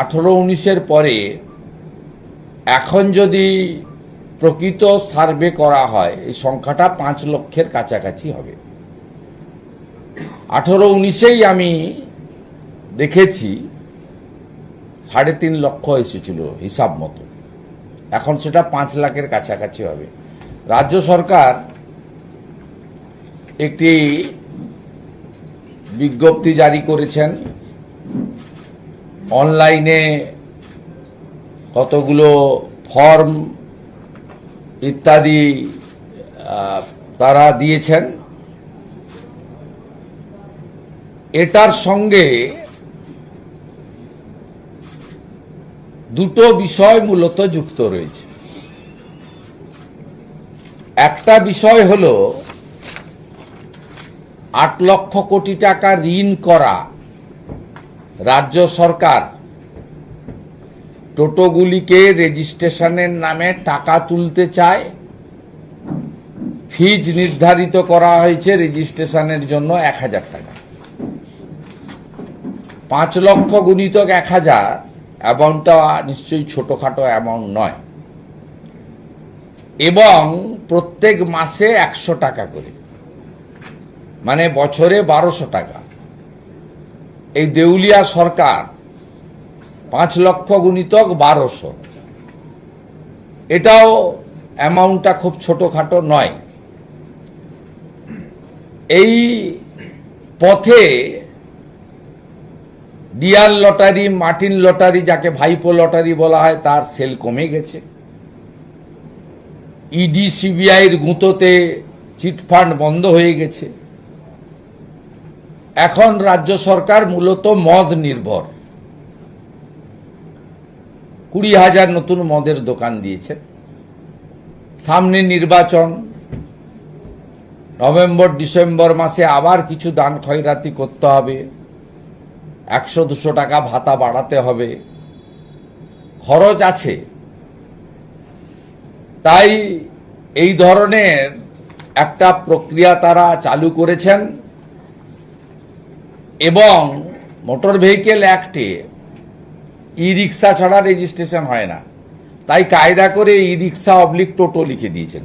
2018-19-এর পরে এখন যদি প্রকৃত সার্ভে করা হয় এই সংখ্যাটা 5 লক্ষের কাছাকাছি হবে। 18-19-এই আমি দেখেছি 3.5 লক্ষ এসেছিল হিসাব মতো, এখন সেটা 5 লাখের কাছাকাছি হবে। রাজ্য সরকার একটি বিজ্ঞপ্তি জারি করেছেন, অনলাইনে কতগুলো ফর্ম ইত্যাদি তারা দিয়েছেন। এটার সঙ্গে দুটো বিষয় মূলত যুক্ত রয়েছে। একটা বিষয় হলো 8 লক্ষ কোটি টাকা ঋণ করা রাজ্য সরকার টোটোগুলিকে রেজিস্ট্রেশনের নামে টাকা তুলতে চায়। ফিজ নির্ধারিত করা হয়েছে রেজিস্ট্রেশনের জন্য 1000 টাকা। 5 লক্ষ গুণিতক 1000 অ্যামাউন্টটা নিশ্চয়ই ছোটখাটো অ্যামাউন্ট নয়, এবং প্রত্যেক মাসে 100 টাকা করে, মানে বছরে 1200 টাকা। এই দেউলিয়া সরকার 5 লক্ষ গুণিতক 1200, এটাও অ্যামাউন্টটা খুব ছোটখাটো নয়। এই পথে ডিয়ার লটারি, মার্টিন লটারি, যাকে ভাইপো লটারি বলা হয়, তার সেল কমে গেছে। ইডি সিবিআইয়ের গুঁতোতে চিটফান্ড বন্ধ হয়ে গেছে। এখন রাজ্য সরকার মূলত মদ নির্ভর। 20,000 নতুন মদের দোকান দিয়েছে। সামনে নির্বাচন, নভেম্বর ডিসেম্বর মাসে আবার কিছু দান খয়রাতি করতে হবে, 100-200 টাকা ভাতা বাড়াতে হবে, খরচ আছে। তাই এই ধরনের একটা প্রক্রিয়া তারা চালু করেছেন, এবং মোটর ভেহিকেল অ্যাক্টে ই রিক্সা ছাড়া রেজিস্ট্রেশন হয় না, তাই কায়দা করে ই রিক্সা অবলিক টোটো লিখে দিয়েছেন।